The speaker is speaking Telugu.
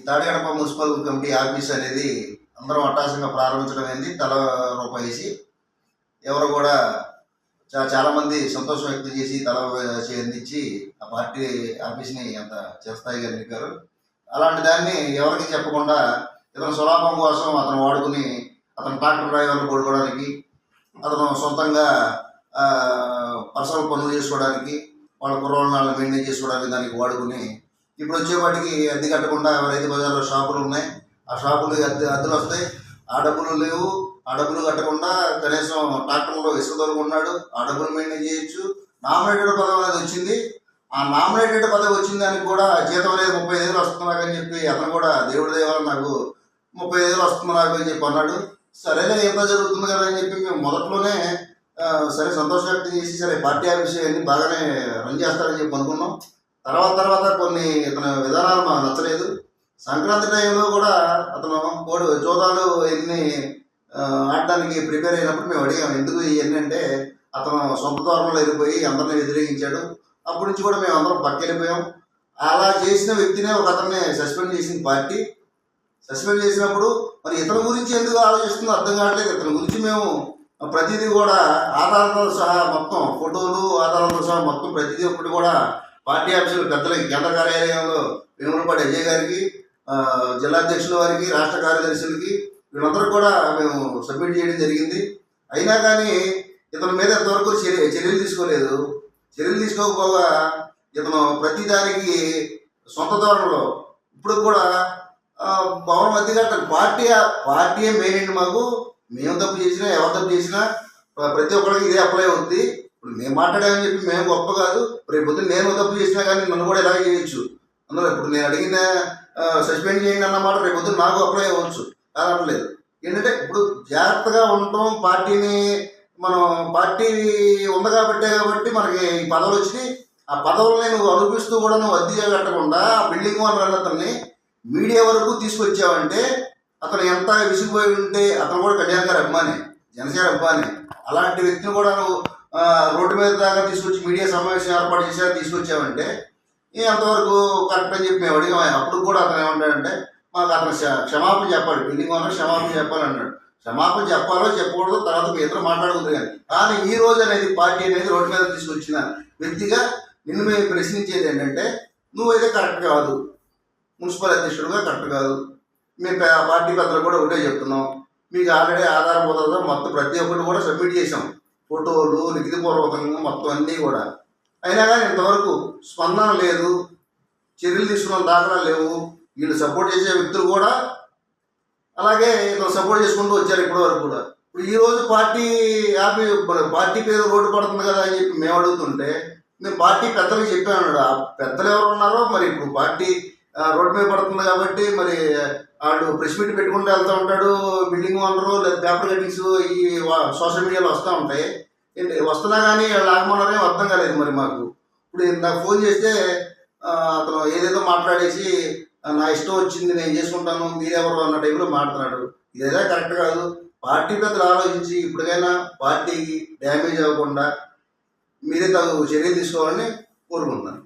తాడిగడప మున్సిపల్ కమిటీ ఆఫీస్ అనేది అందరం అట్టాసంగా ప్రారంభించడం అయింది. తల రూపాయి వేసి ఎవరు కూడా చాలామంది సంతోషం వ్యక్తం చేసి తల అందించి ఆ పార్టీ ఆఫీస్ని అంత చిరస్థాయిగా నిలిపారు. అలాంటి దాన్ని ఎవరికి చెప్పకుండా ఇతను స్వలాభం కోసం అతను వాడుకుని అతను ట్రాక్టర్ డ్రైవర్లు కొడుకోవడానికి, అతను సొంతంగా పర్సనల్ పనులు చేసుకోవడానికి, వాళ్ళ కుర్రోళ్ళని మెయింటైన్ చేసుకోవడానికి దానికి వాడుకుని ఇప్పుడు వచ్చేపాటికి అద్దె కట్టకుండా రైతు బజార్లో షాపులు ఉన్నాయి, ఆ షాపులు అద్దెలు వస్తాయి, ఆ డబ్బులు లేవు, ఆ డబ్బులు కట్టకుండా కనీసం ట్రాక్టర్లో ఇసుక దొరుకున్నాడు, ఆ డబ్బులు మెయింటైన్ చేయొచ్చు. నామినేటెడ్ పదవి అనేది వచ్చింది, ఆ నామినేటెడ్ పదవి వచ్చిన దానికి కూడా జీతం అనేది 35,000 వస్తుంది నాకు అని చెప్పి అతను కూడా దేవుడి దేవాలని నాకు 35,000 వస్తుంది నాకు అని చెప్పి అన్నాడు. సరేలే ఎంత జరుగుతుంది కదా అని చెప్పి మేము మొదట్లోనే సరే సంతోషం వ్యక్తం చేసి సరే పార్టీ ఆఫీస్ అన్ని బాగానే రన్ చేస్తారని చెప్పి అనుకున్నాం. తర్వాత కొన్ని ఇతని విధానాలు మాకు నచ్చలేదు. సంక్రాంతి టైంలో కూడా అతను జోదాలు ఎన్ని ఆడడానికి ప్రిపేర్ అయినప్పుడు మేము అడిగాము ఎందుకు ఇవన్నీ అంటే అతను సొంత దూరంలో వెళ్ళిపోయి అందరినీ వ్యతిరేకించాడు. అప్పటి నుంచి కూడా మేము అందరం పక్క వెళ్ళిపోయాం. అలా చేసిన వ్యక్తినే ఒక అతన్ని సస్పెండ్ చేసింది పార్టీ. సస్పెండ్ చేసినప్పుడు మరి ఇతని గురించి ఎందుకు ఆలోచిస్తుందో అర్థం కావట్లేదు. ఇతని గురించి మేము ప్రతిదీ కూడా ఆధారాలతో సహా మొత్తం ఫోటోలు ఆధారాలతో సహా మొత్తం ప్రతిదీ ఒకటి కూడా పార్టీ ఆఫీసులు పెద్దలకి కేంద్ర కార్యాలయంలో వేములపాటి అజయ్ గారికి, జిల్లా అధ్యక్షుల వారికి, రాష్ట్ర కార్యదర్శులకి వీళ్ళందరూ కూడా మేము సబ్మిట్ చేయడం జరిగింది. అయినా కానీ ఇతని మీద ఇంతవరకు చర్యలు తీసుకోలేదు. చర్యలు తీసుకోకపోగా ఇతను ప్రతిదానికి సొంత ధోరణిలో ఇప్పుడు కూడా భవనం అద్దె కట్టాలి. పార్టీ మెయిన్ అండి మాకు. మేము తప్పు చేసినా ఎవరు తప్పు చేసినా ప్రతి ఒక్కరికి ఇదే అప్లై అవుద్ది. ఇప్పుడు మేము మాట్లాడామని చెప్పి మేము గొప్ప కాదు. రేపు పొద్దున్న నేను తప్పు చేసినా కానీ నన్ను కూడా ఇలాగే చేయొచ్చు. అందులో ఇప్పుడు నేను అడిగిన సస్పెండ్ చేయండి అన్నమాట రేపు పొద్దున్న నాకు అప్లై అవ్వచ్చు. కాదనలేదు. ఏంటంటే ఇప్పుడు జాగ్రత్తగా ఉండటం, పార్టీని మనం పార్టీ ఉంది కాబట్టి మనకి ఈ పదవులు వచ్చినాయి. ఆ పదవులని నువ్వు అనిపిస్తూ కూడా నువ్వు అద్దె కట్టకుండా ఆ బిల్డింగ్ ఓనర్ అతన్ని మీడియా వరకు తీసుకొచ్చావంటే అతను ఎంత విసిగిపోయి ఉంటే అతను కూడా కళ్యాణ్ గారి అభిమాని, జనసేన అభిమాని. అలాంటి వ్యక్తిని కూడా నువ్వు రోడ్డు మీద దాకా తీసుకొచ్చి మీడియా సమావేశం ఏర్పాటు చేశాక తీసుకొచ్చావంటే అంతవరకు కరెక్ట్ అని చెప్పి మేము అడిగాం. అప్పుడు కూడా అతను ఏమంటాడంటే మాకు అతను క్షమాపణ చెప్పాలి, బిల్డింగ్ ఓనర్ క్షమాపణ చెప్పాలన్నాడు. క్షమాపణ చెప్పాలో చెప్పకూడదు తర్వాత మీ ఇద్దరు మాట్లాడుకుంటారు. కానీ ఈ రోజు అనేది పార్టీ అనేది రోడ్డు మీద తీసుకొచ్చిన వ్యక్తిగా నిన్ను మేము ప్రశ్నించేది ఏంటంటే నువ్వైతే కరెక్ట్ కాదు, మున్సిపల్ అధ్యక్షుడుగా కరెక్ట్ కాదు. మేము పార్టీ పెద్దలు కూడా ఒకటే చెప్తున్నాం. మీకు ఆల్రెడీ ఆధారపూర్వకంగా మొత్తం ప్రతి ఒక్కటి కూడా సబ్మిట్ చేసాం, ఫోటోలు లిఖితపూర్వకంగా మొత్తం అన్నీ కూడా. అయినా కానీ ఇంతవరకు స్పందన లేదు, చర్యలు తీసుకున్న దాఖలా లేవు. వీళ్ళు సపోర్ట్ చేసే వ్యక్తులు కూడా అలాగే సపోర్ట్ చేసుకుంటూ వచ్చారు ఇప్పటి వరకు కూడా. ఇప్పుడు ఈరోజు పార్టీ పేరు రోడ్డు పడుతుంది కదా అని చెప్పి మేము అడుగుతుంటే మేము పార్టీ పెద్దలకు చెప్పామన్నాడు. ఆ పెద్దలు ఎవరు ఉన్నారో మరి ఇప్పుడు పార్టీ రోడ్డు మీద పడుతుంది కాబట్టి మరి వాళ్ళు ప్రెస్ మీట్ పెట్టుకుంటూ వెళ్తూ ఉంటాడు. బిల్డింగ్ ఓనరు లేదా పేపర్ కటింగ్స్ ఈ సోషల్ మీడియాలో వస్తూ ఉంటాయి. వస్తున్నా కానీ వాళ్ళు ఆగమన్నారేమో అర్థం కాలేదు మరి మాకు. ఇప్పుడు నాకు ఫోన్ చేస్తే అతను ఏదేదో మాట్లాడేసి నా ఇష్టం వచ్చింది నేను చేసుకుంటాను మీరెవరు అన్న టైంలో మాట్లాడుతున్నాడు. ఇదేదో కరెక్ట్ కాదు. పార్టీ పెద్దలు ఆలోచించి ఇప్పటికైనా పార్టీకి డ్యామేజ్ అవ్వకుండా మీరే తగు చర్యలు తీసుకోవాలని కోరుకుంటున్నాను.